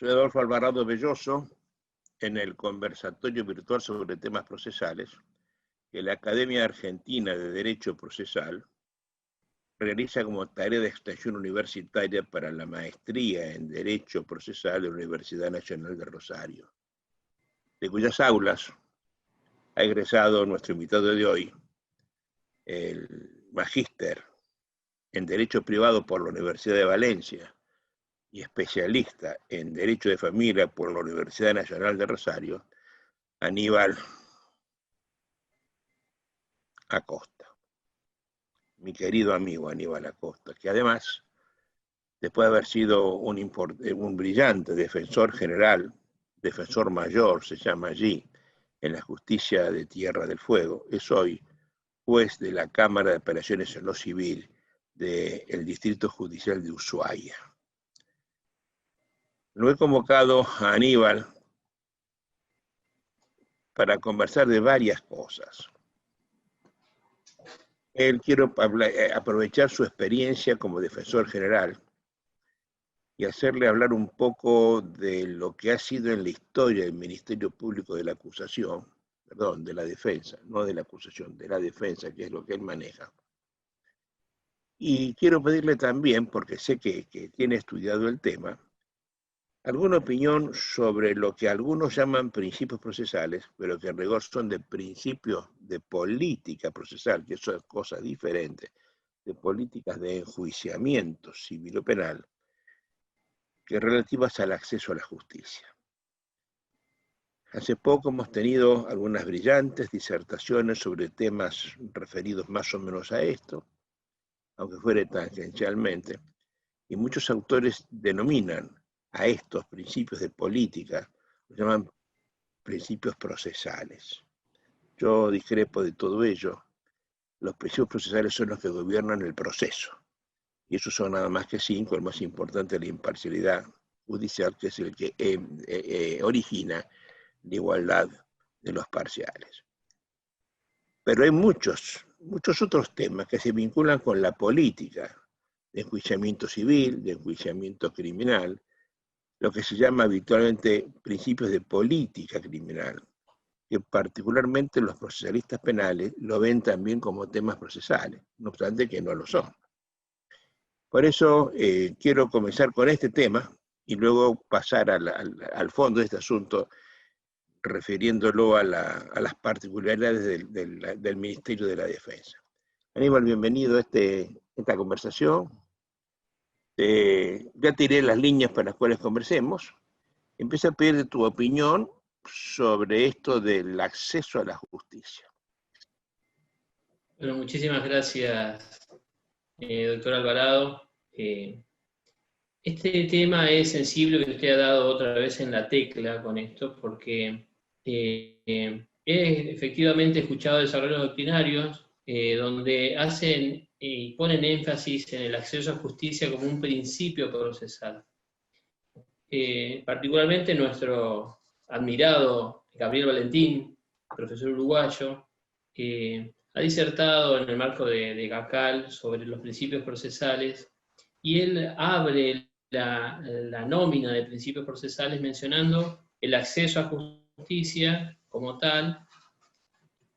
Soy Adolfo Alvarado Belloso, en el conversatorio virtual sobre temas procesales que la Academia Argentina de Derecho Procesal realiza como tarea de extensión universitaria para la maestría en Derecho Procesal de la Universidad Nacional de Rosario, de cuyas aulas ha egresado nuestro invitado de hoy, el magíster en Derecho Privado por la Universidad de Valencia y especialista en Derecho de Familia por la Universidad Nacional de Rosario, Aníbal Acosta. Mi querido amigo Aníbal Acosta, que además, después de haber sido un brillante defensor general, defensor mayor, se llama allí, en la justicia de Tierra del Fuego, es hoy juez de la Cámara de Apelaciones en lo Civil del Distrito Judicial de Ushuaia. Lo he convocado a Aníbal para conversar de varias cosas. Él quiere aprovechar su experiencia como defensor general y hacerle hablar un poco de lo que ha sido en la historia del Ministerio Público de la Acusación, perdón, de la defensa, no de la acusación, de la defensa, que es lo que él maneja. Y quiero pedirle también, porque sé que tiene estudiado el tema, alguna opinión sobre lo que algunos llaman principios procesales, pero que en rigor son de principios de política procesal, que son cosas diferentes, de políticas de enjuiciamiento civil o penal, que relativas al acceso a la justicia. Hace poco hemos tenido algunas brillantes disertaciones sobre temas referidos más o menos a esto, aunque fuera tangencialmente, y muchos autores denominan a estos principios de política, los llaman principios procesales. Yo discrepo de todo ello. Los principios procesales son los que gobiernan el proceso, y esos son nada más que 5, el más importante es la imparcialidad judicial, que es el que origina la igualdad de los parciales. Pero hay muchos otros temas que se vinculan con la política, de enjuiciamiento civil, de enjuiciamiento criminal, lo que se llama habitualmente principios de política criminal, que particularmente los procesalistas penales lo ven también como temas procesales, no obstante que no lo son. Por eso quiero comenzar con este tema y luego pasar al fondo de este asunto, refiriéndolo a las particularidades del Ministerio de la Defensa. Aníbal, bienvenido a esta conversación. Ya tiré las líneas para las cuales conversemos. Empiezo a pedir tu opinión sobre esto del acceso a la justicia. Bueno, muchísimas gracias, doctor Alvarado. Este tema es sensible, que usted ha dado otra vez en la tecla con esto, porque he efectivamente escuchado desarrollos doctrinarios donde hacen y ponen énfasis en el acceso a justicia como un principio procesal. Particularmente nuestro admirado Gabriel Valentín, profesor uruguayo, ha disertado en el marco de GACAL sobre los principios procesales, y él abre la nómina de principios procesales mencionando el acceso a justicia como tal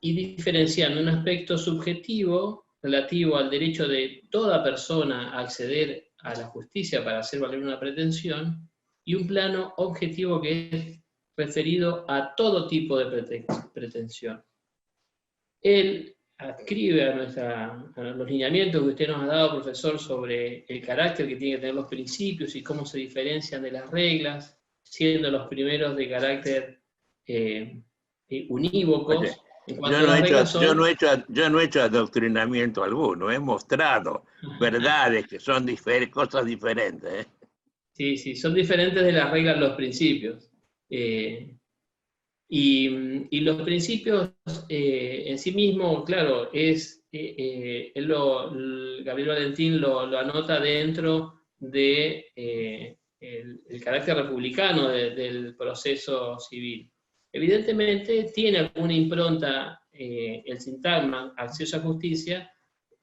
y diferenciando un aspecto subjetivo relativo al derecho de toda persona a acceder a la justicia para hacer valer una pretensión, y un plano objetivo que es referido a todo tipo de pretensión. Él adscribe a los lineamientos que usted nos ha dado, profesor, sobre el carácter que tienen que tener los principios y cómo se diferencian de las reglas, siendo los primeros de carácter unívocos. Oye, yo no he hecho adoctrinamiento alguno, he mostrado verdades que son cosas diferentes. Sí, son diferentes de las reglas los principios. Y los principios en sí mismos, claro, Gabriel Valentín lo anota dentro de el carácter republicano del proceso civil. Evidentemente tiene alguna impronta el sintagma acceso a justicia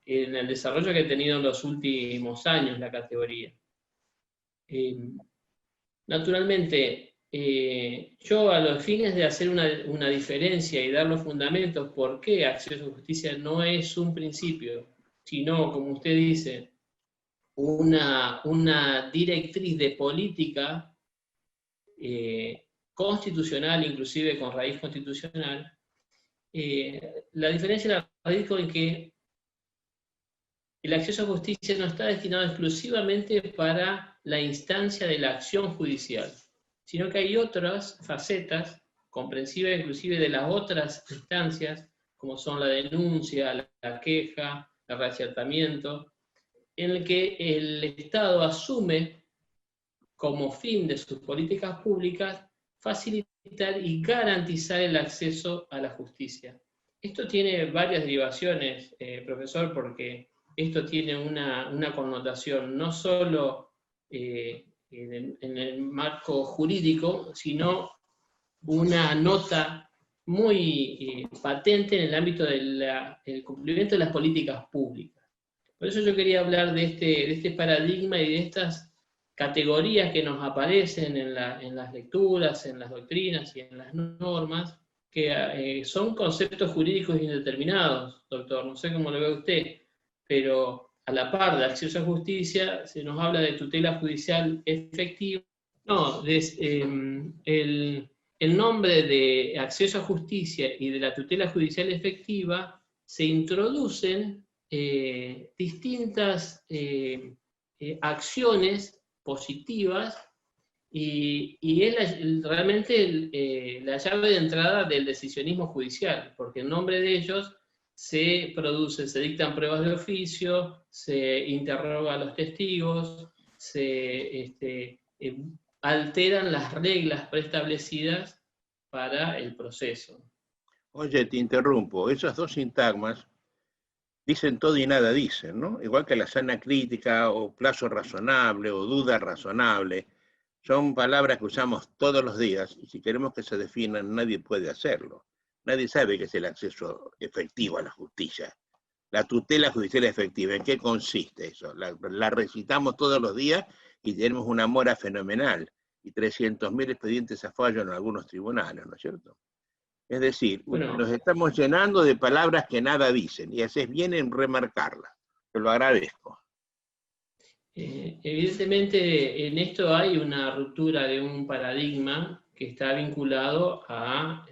en el desarrollo que ha tenido en los últimos años la categoría. Naturalmente, yo a los fines de hacer una diferencia y dar los fundamentos por qué acceso a justicia no es un principio, sino, como usted dice, una directriz de política constitucional, inclusive con raíz constitucional, la diferencia la radico en que el acceso a justicia no está destinado exclusivamente para la instancia de la acción judicial, sino que hay otras facetas, comprensivas inclusive de las otras instancias, como son la denuncia, la queja, el reacertamiento, en el que el Estado asume como fin de sus políticas públicas facilitar y garantizar el acceso a la justicia. Esto tiene varias derivaciones, profesor, porque esto tiene una connotación no solo en el marco jurídico, sino una nota muy patente en el ámbito del cumplimiento de las políticas públicas. Por eso yo quería hablar de este paradigma y de estas categorías que nos aparecen en las lecturas, en las doctrinas y en las normas, que son conceptos jurídicos indeterminados, doctor, no sé cómo lo ve usted, pero a la par de acceso a justicia se nos habla de tutela judicial efectiva. No, el nombre de acceso a justicia y de la tutela judicial efectiva se introducen distintas acciones positivas y es realmente la llave de entrada del decisionismo judicial, porque en nombre de ellos se dictan pruebas de oficio, se interroga a los testigos, se alteran las reglas preestablecidas para el proceso. Oye, te interrumpo, esas dos sintagmas dicen todo y nada dicen, ¿no? Igual que la sana crítica o plazo razonable o duda razonable, son palabras que usamos todos los días y si queremos que se definan nadie puede hacerlo. Nadie sabe qué es el acceso efectivo a la justicia. La tutela judicial efectiva, ¿en qué consiste eso? La recitamos todos los días y tenemos una mora fenomenal y 300.000 expedientes a fallo en algunos tribunales, ¿no es cierto? Es decir, Bueno, nos estamos llenando de palabras que nada dicen y haces bien en remarcarlas. Te lo agradezco. Evidentemente en esto hay una ruptura de un paradigma que está vinculado a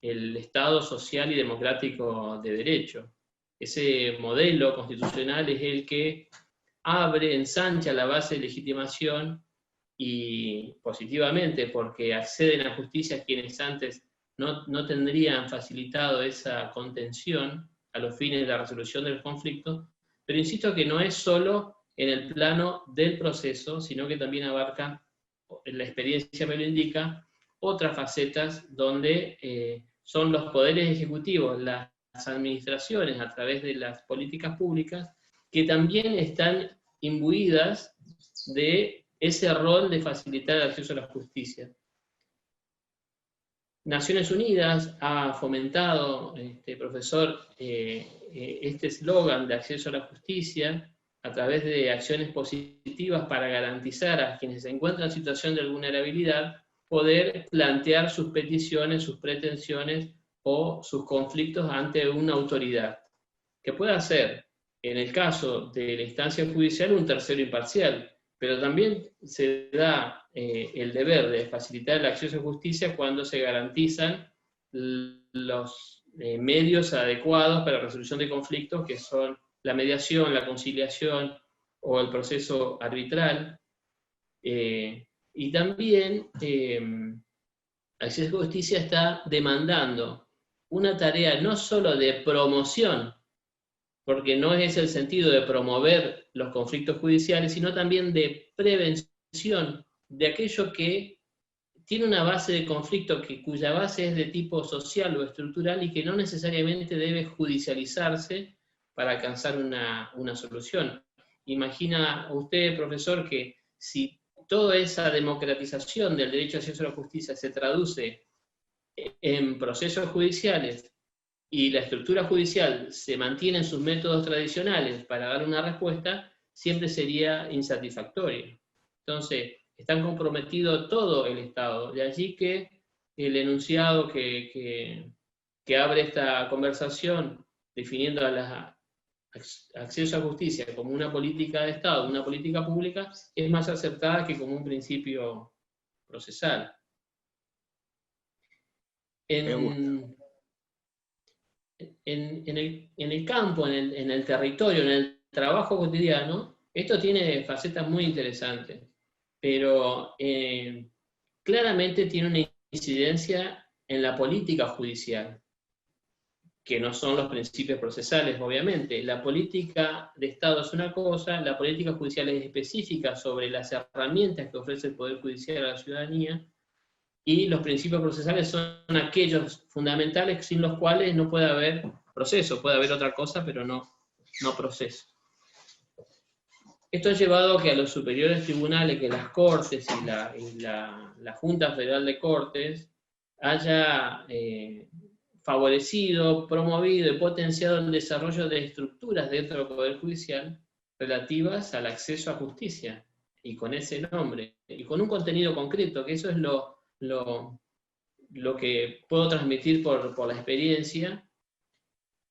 el Estado social y democrático de derecho. Ese modelo constitucional es el que ensancha la base de legitimación y positivamente porque acceden a justicia quienes antes no tendrían facilitado esa contención a los fines de la resolución del conflicto, pero insisto que no es solo en el plano del proceso, sino que también abarca, la experiencia me lo indica, otras facetas donde son los poderes ejecutivos, las administraciones a través de las políticas públicas, que también están imbuidas de ese rol de facilitar el acceso a la justicia. Naciones Unidas ha fomentado, profesor, este eslogan de acceso a la justicia a través de acciones positivas para garantizar a quienes se encuentran en situación de vulnerabilidad poder plantear sus peticiones, sus pretensiones o sus conflictos ante una autoridad, que pueda ser, en el caso de la instancia judicial, un tercero imparcial, pero también se da el deber de facilitar el acceso a justicia cuando se garantizan los medios adecuados para la resolución de conflictos, que son la mediación, la conciliación o el proceso arbitral. Y también acceso a justicia está demandando una tarea no solo de promoción, porque no es el sentido de promover los conflictos judiciales, sino también de prevención de aquello que tiene una base de conflicto cuya base es de tipo social o estructural y que no necesariamente debe judicializarse para alcanzar una solución. Imagina usted, profesor, que si toda esa democratización del derecho a acceso a la justicia se traduce en procesos judiciales y la estructura judicial se mantiene en sus métodos tradicionales para dar una respuesta, siempre sería insatisfactorio. Entonces, están comprometido todo el Estado. De allí que el enunciado que abre esta conversación, definiendo acceso a justicia como una política de Estado, una política pública, es más acertada que como un principio procesal. En el campo, en el territorio, en el trabajo cotidiano, esto tiene facetas muy interesantes, pero claramente tiene una incidencia en la política judicial, que no son los principios procesales, obviamente. La política de Estado es una cosa, la política judicial es específica sobre las herramientas que ofrece el Poder Judicial a la ciudadanía, y los principios procesales son aquellos fundamentales sin los cuales no puede haber proceso, puede haber otra cosa, pero no proceso. Esto ha llevado a que a los superiores tribunales, que las Cortes y la Junta Federal de Cortes haya favorecido, promovido y potenciado el desarrollo de estructuras dentro del Poder Judicial relativas al acceso a justicia, y con ese nombre, y con un contenido concreto, que eso es lo que puedo transmitir por la experiencia,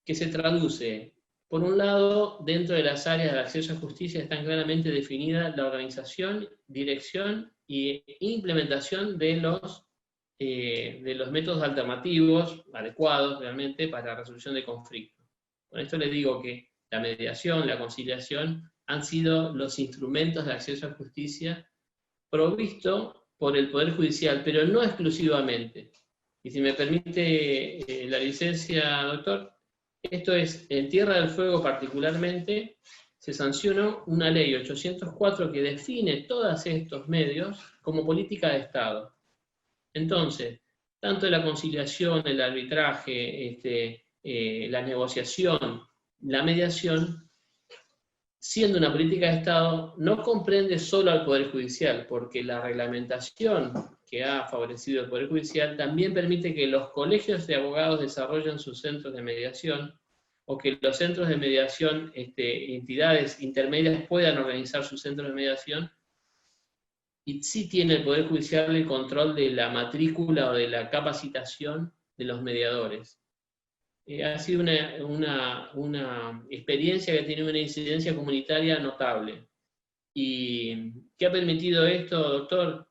que se traduce, por un lado, dentro de las áreas de acceso a justicia están claramente definidas la organización, dirección e implementación de los métodos alternativos adecuados realmente para la resolución de conflictos. Con esto les digo que la mediación, la conciliación han sido los instrumentos de acceso a justicia provisto por el Poder Judicial, pero no exclusivamente. Y si me permite la licencia, doctor, esto es, en Tierra del Fuego particularmente, se sancionó una ley 804 que define todos estos medios como política de Estado. Entonces, tanto la conciliación, el arbitraje, la negociación, la mediación, siendo una política de Estado, no comprende solo al Poder Judicial, porque la reglamentación que ha favorecido el Poder Judicial también permite que los colegios de abogados desarrollen sus centros de mediación, o que los centros de mediación, entidades intermedias puedan organizar sus centros de mediación, y sí tiene el Poder Judicial el control de la matrícula o de la capacitación de los mediadores. Ha sido una experiencia que tiene una incidencia comunitaria notable. ¿Y qué ha permitido esto, doctor?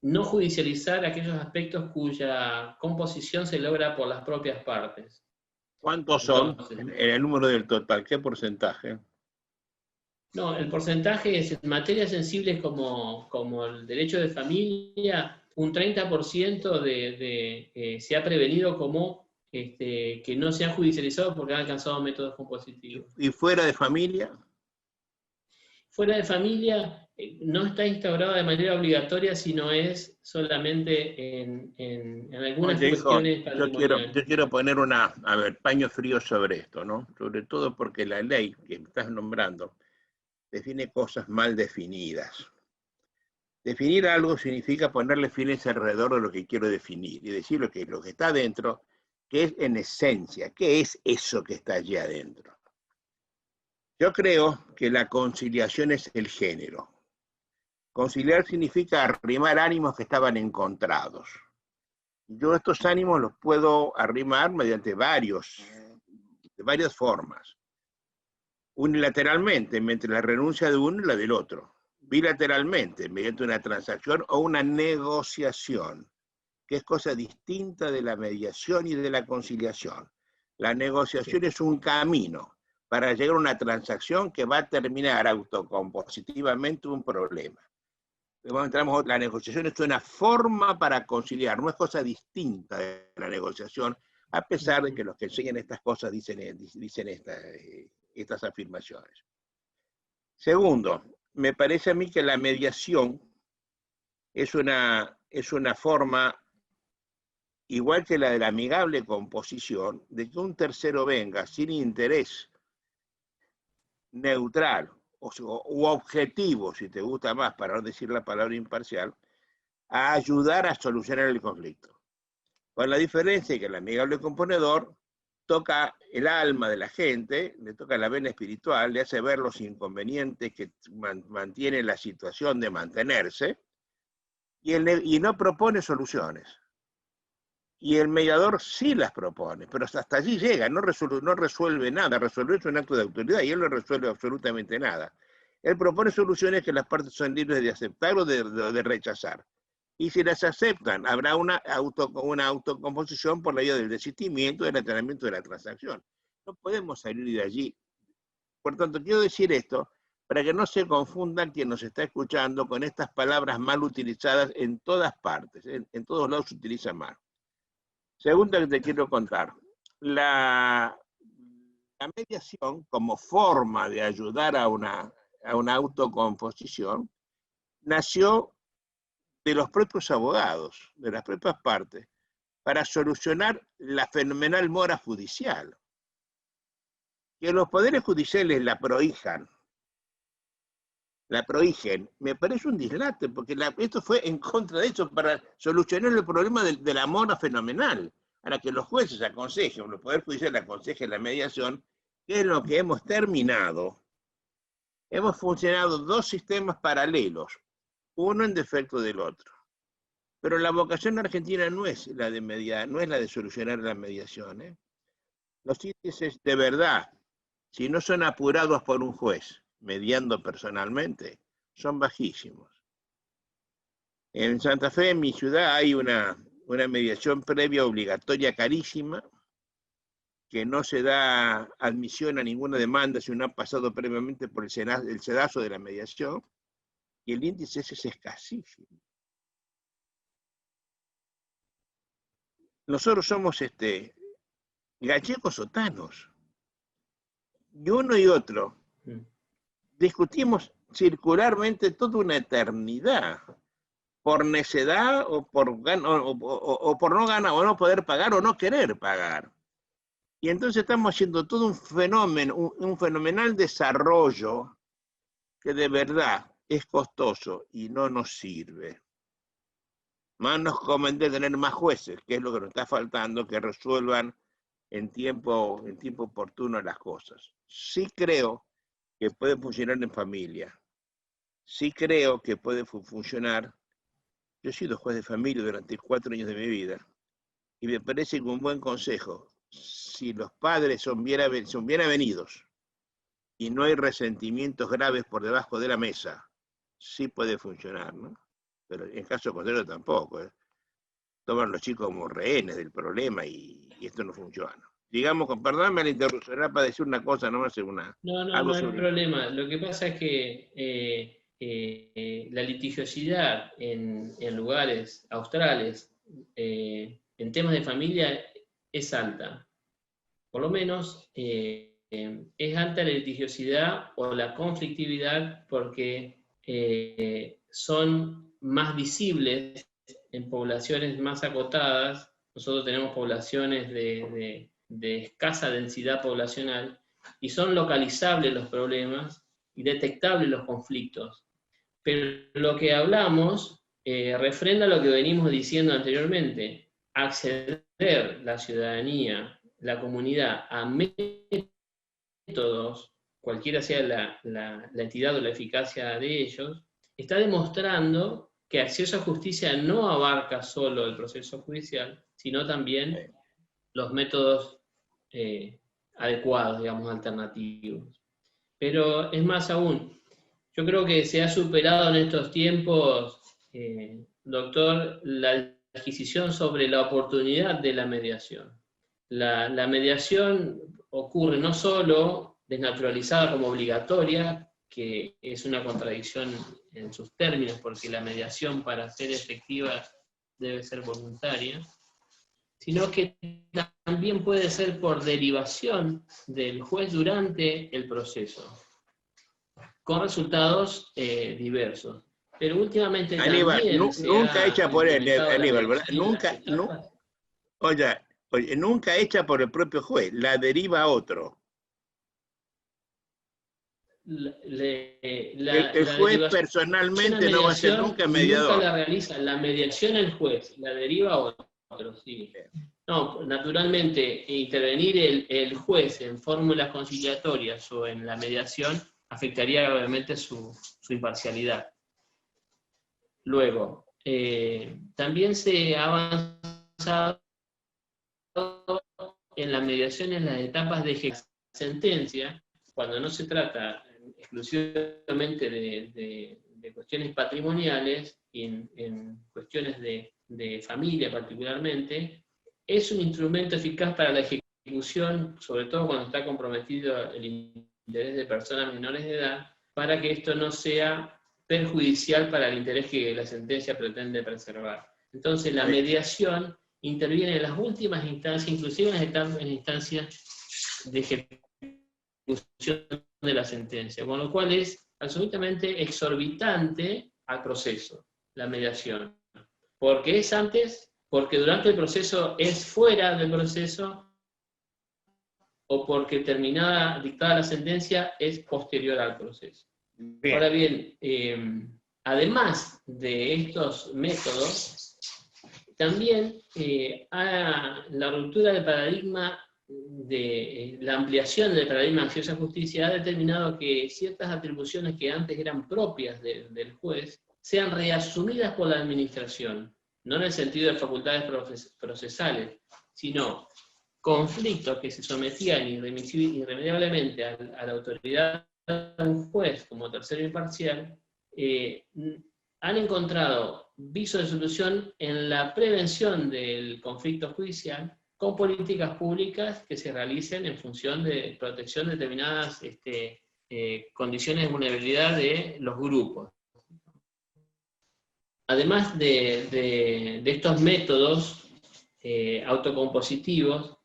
No judicializar aquellos aspectos cuya composición se logra por las propias partes. ¿Cuántos son en el número del total? ¿Qué porcentaje? No, el porcentaje es en materias sensibles como el derecho de familia, un 30% se ha prevenido como que no se han judicializado porque han alcanzado métodos compositivos. ¿Y fuera de familia? Fuera de familia no está instaurado de manera obligatoria, sino es solamente en algunas cuestiones patrimoniales. Yo quiero poner paño frío sobre esto, ¿no? Sobre todo porque la ley que me estás nombrando define cosas mal definidas. Definir algo significa ponerle fines alrededor de lo que quiero definir y decir lo que está adentro, que es en esencia, ¿qué es eso que está allí adentro? Yo creo que la conciliación es el género. Conciliar significa arrimar ánimos que estaban encontrados. Yo estos ánimos los puedo arrimar mediante de varias formas. Unilateralmente, mediante la renuncia de uno y la del otro. Bilateralmente, mediante una transacción o una negociación, que es cosa distinta de la mediación y de la conciliación. La negociación es un camino para llegar a una transacción que va a terminar autocompositivamente un problema. La negociación es una forma para conciliar, no es cosa distinta de la negociación, a pesar de que los que enseñan estas cosas dicen estas afirmaciones. Segundo, me parece a mí que la mediación es una forma, igual que la de la amigable composición, de que un tercero venga sin interés neutral u objetivo, si te gusta más, para no decir la palabra imparcial, a ayudar a solucionar el conflicto. Con la diferencia que el amigable componedor toca el alma de la gente, le toca la vena espiritual, le hace ver los inconvenientes que mantiene la situación de mantenerse, y no propone soluciones. Y el mediador sí las propone, pero hasta allí llega, no resuelve nada. Resolver es un acto de autoridad y él no resuelve absolutamente nada. Él propone soluciones que las partes son libres de aceptar o de rechazar. Y si las aceptan, habrá una autocomposición por la vía del desistimiento, del atenimiento de la transacción. No podemos salir de allí. Por tanto, quiero decir esto para que no se confunda quien nos está escuchando con estas palabras mal utilizadas en todas partes. En todos lados se utiliza mal. Segunda que te quiero contar. La mediación, como forma de ayudar a una autocomposición, nació de los propios abogados, de las propias partes, para solucionar la fenomenal mora judicial. Que los poderes judiciales la prohijan, me parece un dislate, porque esto fue en contra de eso, para solucionar el problema de la mora fenomenal. Para que los jueces aconsejen, o los poderes judiciales aconsejen la mediación, que es lo que hemos terminado. Hemos funcionado dos sistemas paralelos, uno en defecto del otro. Pero la vocación argentina no es la de mediar, no es la de solucionar la mediación, ¿eh? Los índices de verdad, si no son apurados por un juez, mediando personalmente, son bajísimos. En Santa Fe, en mi ciudad, hay una mediación previa obligatoria carísima, que no se da admisión a ninguna demanda si no ha pasado previamente por el sedazo de la mediación, y el índice ese es escasísimo. Nosotros somos gallegos sotanos, y uno y otro discutimos circularmente toda una eternidad, por necedad o por no ganar o no poder pagar o no querer pagar. Y entonces estamos haciendo todo un fenómeno, un fenomenal desarrollo que de verdad es costoso y no nos sirve. Más nos conviene tener más jueces, que es lo que nos está faltando, que resuelvan en tiempo oportuno las cosas. Sí creo que puede funcionar en familia. Sí creo que puede funcionar. Yo he sido juez de familia durante 4 años de mi vida y me parece que un buen consejo, si los padres son bien avenidos y no hay resentimientos graves por debajo de la mesa, sí puede funcionar, ¿no? Pero en caso contrario tampoco, ¿eh? Toman los chicos como rehenes del problema y esto no funciona. Digamos, perdóname la interrupción, era para decir una cosa, no más una... No hay problema. Lo que pasa es que la litigiosidad en lugares australes, en temas de familia, es alta. Por lo menos es alta la litigiosidad o la conflictividad porque son más visibles en poblaciones más acotadas. Nosotros tenemos poblaciones de escasa densidad poblacional y son localizables los problemas y detectables los conflictos. Pero lo que hablamos refrenda lo que venimos diciendo anteriormente: acceder la ciudadanía, la comunidad, a métodos, cualquiera sea la entidad o la eficacia de ellos, está demostrando que acceso a justicia no abarca solo el proceso judicial, sino también los métodos adecuados, digamos, alternativos. Pero es más aún, yo creo que se ha superado en estos tiempos, doctor, la adquisición sobre la oportunidad de la mediación. La mediación ocurre no solo desnaturalizada como obligatoria, que es una contradicción en sus términos, porque la mediación, para ser efectiva, debe ser voluntaria, sino que también puede ser por derivación del juez durante el proceso, con resultados diversos. Pero últimamente Aníbal, nunca hecha por él, Aníbal, ¿verdad? Nunca hecha por el propio juez, la deriva a otro. El juez personalmente no va a ser nunca mediador. Nunca la realiza, la mediación el juez, la deriva a otro, sí. No, naturalmente, intervenir el juez en fórmulas conciliatorias o en la mediación afectaría gravemente su imparcialidad. Luego, también se ha avanzado en la mediación en las etapas de ejecución de sentencia, cuando no se trata exclusivamente de cuestiones patrimoniales y en cuestiones de familia particularmente, es un instrumento eficaz para la ejecución, sobre todo cuando está comprometido el interés de personas menores de edad, para que esto no sea perjudicial para el interés que la sentencia pretende preservar. Entonces la mediación interviene en las últimas instancias, inclusive en las instancias de ejecución de la sentencia, con lo cual es absolutamente exorbitante al proceso, la mediación. Porque es antes, porque durante el proceso es fuera del proceso, o porque dictada la sentencia es posterior al proceso. Bien. Ahora bien, además de estos métodos, también la ruptura del paradigma, la ampliación del paradigma de acceso a justicia ha determinado que ciertas atribuciones que antes eran propias del juez sean reasumidas por la administración, no en el sentido de facultades procesales, sino conflictos que se sometían irremediablemente a la autoridad de un juez como tercero imparcial, han encontrado viso de solución en la prevención del conflicto judicial con políticas públicas que se realicen en función de protección de determinadas condiciones de vulnerabilidad de los grupos. Además de estos métodos autocompositivos,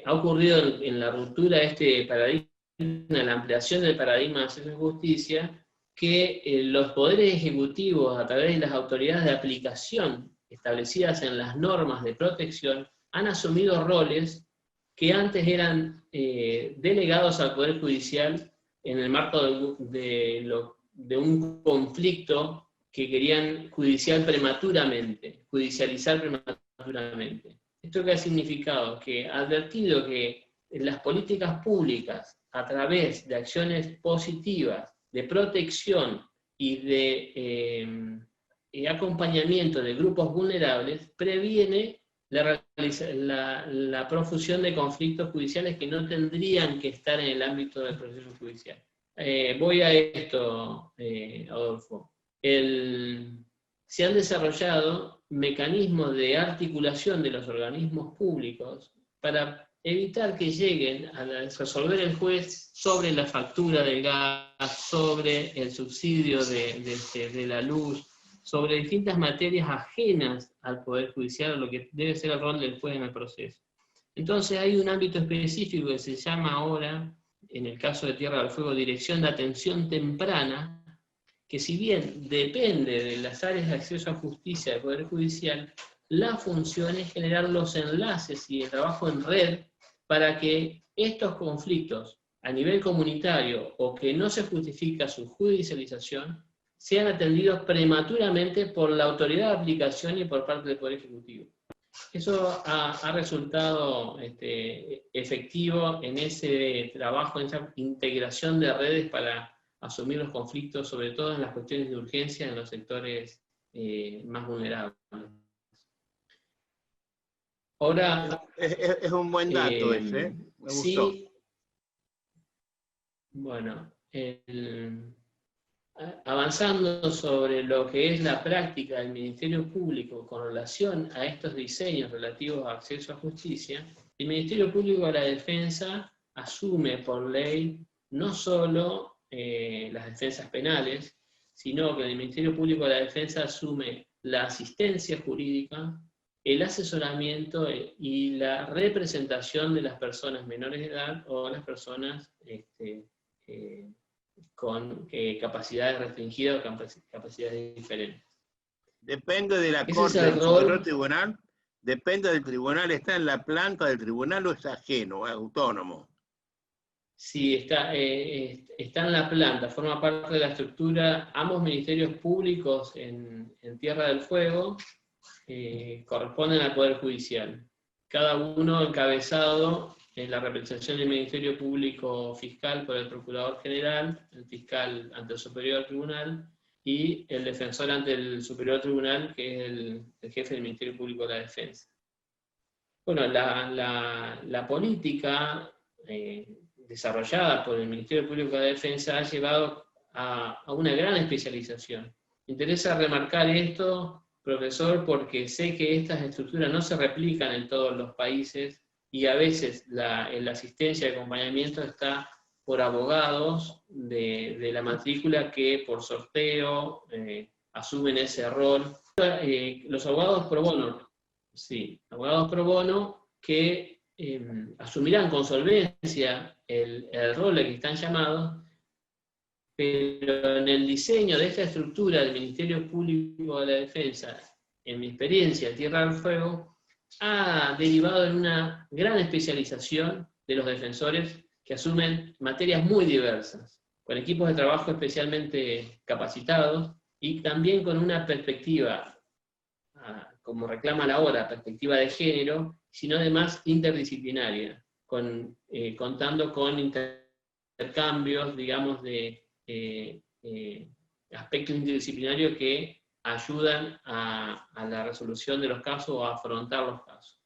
ha ocurrido en la ruptura de este paradigma, en la ampliación del paradigma de acceso a justicia, que los poderes ejecutivos, a través de las autoridades de aplicación establecidas en las normas de protección, han asumido roles que antes eran delegados al Poder Judicial en el marco de un conflicto que querían judicializar prematuramente. ¿Esto qué ha significado? Que ha advertido que las políticas públicas, a través de acciones positivas, de protección y de acompañamiento de grupos vulnerables, previene la profusión de conflictos judiciales que no tendrían que estar en el ámbito del proceso judicial. Voy a esto, Adolfo. Se han desarrollado mecanismos de articulación de los organismos públicos para evitar que lleguen a resolver el juez sobre la factura del gas, sobre el subsidio de la luz, sobre distintas materias ajenas al Poder Judicial, lo que debe ser el rol del juez en el proceso. Entonces hay un ámbito específico que se llama ahora, en el caso de Tierra del Fuego, Dirección de Atención Temprana, que si bien depende de las áreas de acceso a justicia del Poder Judicial, la función es generar los enlaces y el trabajo en red para que estos conflictos a nivel comunitario o que no se justifica su judicialización sean atendidos prematuramente por la autoridad de aplicación y por parte del Poder Ejecutivo. Eso ha resultado efectivo en ese trabajo, en esa integración de redes para asumir los conflictos, sobre todo en las cuestiones de urgencia en los sectores más vulnerables. Ahora, es un buen dato ese, me gustó. Sí, bueno, avanzando sobre lo que es la práctica del Ministerio Público con relación a estos diseños relativos a acceso a justicia, el Ministerio Público de la Defensa asume por ley no solo las defensas penales, sino que el Ministerio Público de la Defensa asume la asistencia jurídica, el asesoramiento y la representación de las personas menores de edad o las personas con capacidades restringidas o capacidades diferentes. Depende de la Corte, del Superior Tribunal, depende del tribunal, ¿está en la planta del tribunal o es ajeno, autónomo? Sí, está en la planta, forma parte de la estructura. Ambos ministerios públicos en Tierra del Fuego corresponden al Poder Judicial. cada uno encabezado en la representación del Ministerio Público Fiscal por el Procurador General, el fiscal ante el Superior Tribunal, y el defensor ante el Superior Tribunal, que es el jefe del Ministerio Público de la Defensa. Bueno, la política desarrollada por el Ministerio Público de la Defensa ha llevado a una gran especialización. Me interesa remarcar esto, profesor, porque sé que estas estructuras no se replican en todos los países y a veces la asistencia de acompañamiento está por abogados de la matrícula que por sorteo asumen ese rol. Los abogados pro bono, sí, abogados pro bono que asumirán con solvencia el rol al que están llamados, pero en el diseño de esta estructura del Ministerio Público de la Defensa, en mi experiencia, Tierra del Fuego, ha derivado en una gran especialización de los defensores que asumen materias muy diversas, con equipos de trabajo especialmente capacitados y también con una perspectiva, como reclama la hora, perspectiva de género, sino además interdisciplinaria, contando con intercambios, digamos, de aspectos interdisciplinarios que ayudan a la resolución de los casos o a afrontar los casos.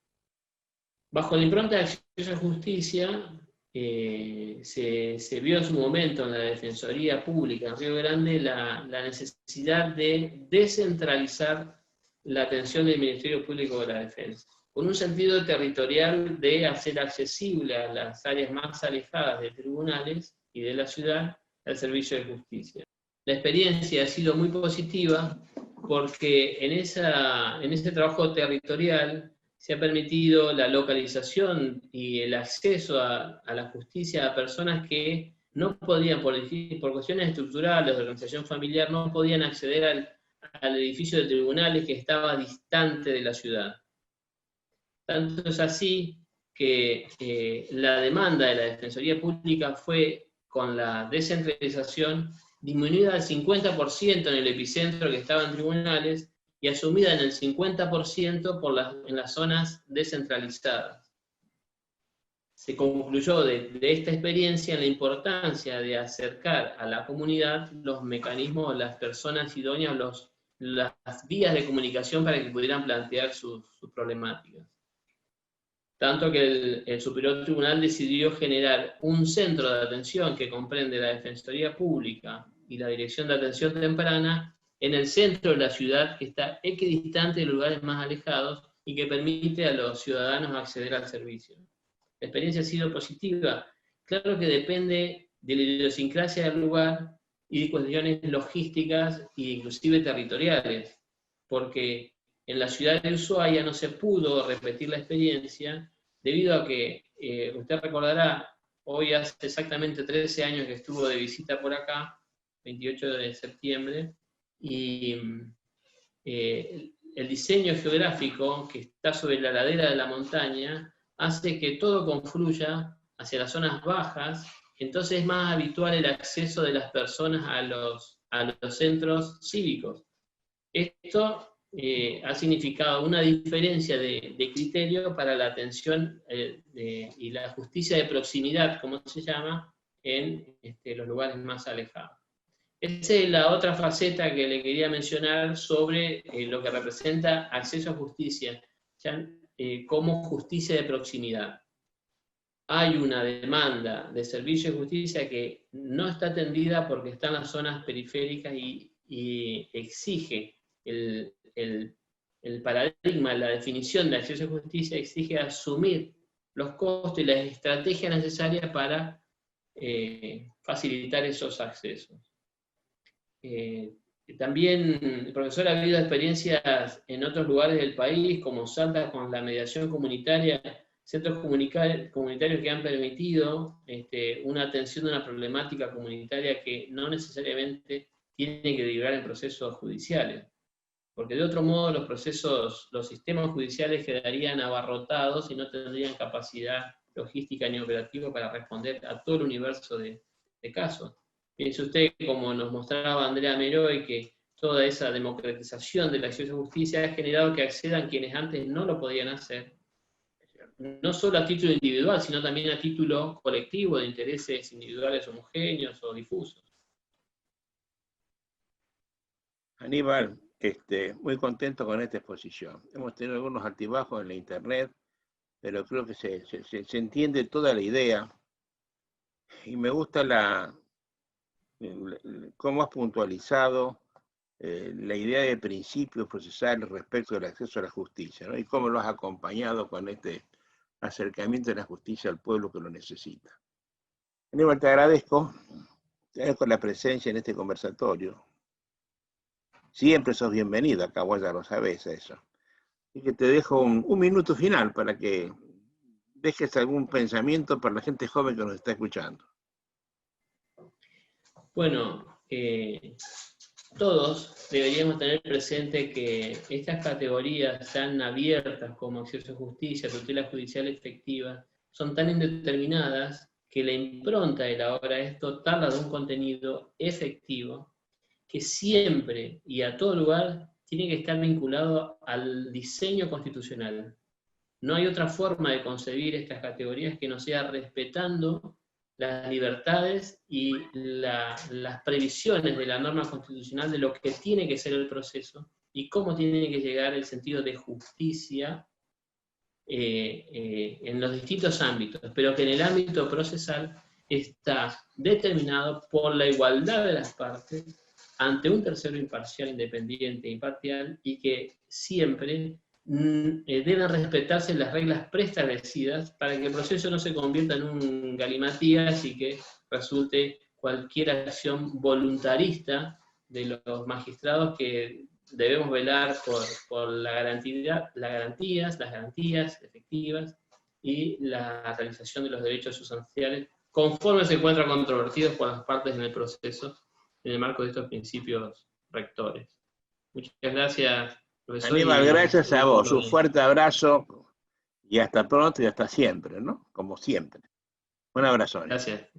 Bajo la impronta de acceso a justicia, se vio en su momento en la Defensoría Pública en Río Grande la necesidad de descentralizar la atención del Ministerio Público de la Defensa, con un sentido territorial de hacer accesible a las áreas más alejadas de tribunales y de la ciudad al servicio de justicia. La experiencia ha sido muy positiva porque en ese trabajo territorial se ha permitido la localización y el acceso a la justicia a personas que no podían, por cuestiones estructurales de organización familiar, no podían acceder al edificio de tribunales que estaba distante de la ciudad. Tanto es así que la demanda de la Defensoría Pública fue, con la descentralización, disminuida al 50% en el epicentro que estaba en tribunales y asumida en el 50% en las zonas descentralizadas. Se concluyó de esta experiencia en la importancia de acercar a la comunidad los mecanismos, las personas idóneas, las vías de comunicación para que pudieran plantear sus problemáticas. Tanto que el Superior Tribunal decidió generar un centro de atención que comprende la Defensoría Pública y la Dirección de Atención Temprana en el centro de la ciudad, que está equidistante de lugares más alejados y que permite a los ciudadanos acceder al servicio. La experiencia ha sido positiva. Claro que depende de la idiosincrasia del lugar y de cuestiones logísticas e inclusive territoriales, porque en la ciudad de Ushuaia no se pudo repetir la experiencia debido a que, usted recordará, hoy hace exactamente 13 años que estuvo de visita por acá, 28 de septiembre, y el diseño geográfico que está sobre la ladera de la montaña hace que todo confluya hacia las zonas bajas, entonces es más habitual el acceso de las personas a los centros cívicos. Esto ha significado una diferencia de criterio para la atención y la justicia de proximidad, como se llama, en los lugares más alejados. Esa es la otra faceta que le quería mencionar sobre lo que representa acceso a justicia, como justicia de proximidad. Hay una demanda de servicio de justicia que no está atendida porque está en las zonas periféricas y exige el paradigma, la definición de acceso a justicia exige asumir los costos y las estrategias necesarias para facilitar esos accesos. También, profesor, ha habido experiencias en otros lugares del país, como Salta con la mediación comunitaria, centros comunitarios que han permitido una atención de una problemática comunitaria que no necesariamente tiene que derivar en procesos judiciales. Porque de otro modo los sistemas judiciales quedarían abarrotados y no tendrían capacidad logística ni operativa para responder a todo el universo de casos. Piense usted, como nos mostraba Andrea Meroy, que toda esa democratización del acceso a justicia ha generado que accedan quienes antes no lo podían hacer, no solo a título individual, sino también a título colectivo de intereses individuales homogéneos o difusos. Aníbal, muy contento con esta exposición. Hemos tenido algunos altibajos en la internet, pero creo que se entiende toda la idea. Y me gusta cómo has puntualizado la idea de principios procesales respecto del acceso a la justicia, ¿no? Y cómo lo has acompañado con este acercamiento de la justicia al pueblo que lo necesita. Aníbal, te agradezco la presencia en este conversatorio. Siempre sos bienvenido acá, vos ya lo sabés eso. Y que te dejo un minuto final para que dejes algún pensamiento para la gente joven que nos está escuchando. Bueno, todos deberíamos tener presente que estas categorías tan abiertas como acceso a justicia, tutela judicial efectiva, son tan indeterminadas que la impronta de la obra es dotarla de un contenido efectivo que siempre y a todo lugar tiene que estar vinculado al diseño constitucional. No hay otra forma de concebir estas categorías que no sea respetando las libertades y las previsiones de la norma constitucional de lo que tiene que ser el proceso y cómo tiene que llegar el sentido de justicia en los distintos ámbitos, pero que en el ámbito procesal está determinado por la igualdad de las partes ante un tercero imparcial, independiente e imparcial, y que siempre deben respetarse las reglas preestablecidas para que el proceso no se convierta en un galimatías y que resulte cualquier acción voluntarista de los magistrados, que debemos velar por las garantías efectivas y la realización de los derechos sustanciales conforme se encuentran controvertidos por las partes en el proceso en el marco de estos principios rectores. Muchas gracias, profesor. Aníbal, gracias a vos. Un fuerte abrazo y hasta pronto y hasta siempre, ¿no? Como siempre. Un abrazo. Gracias.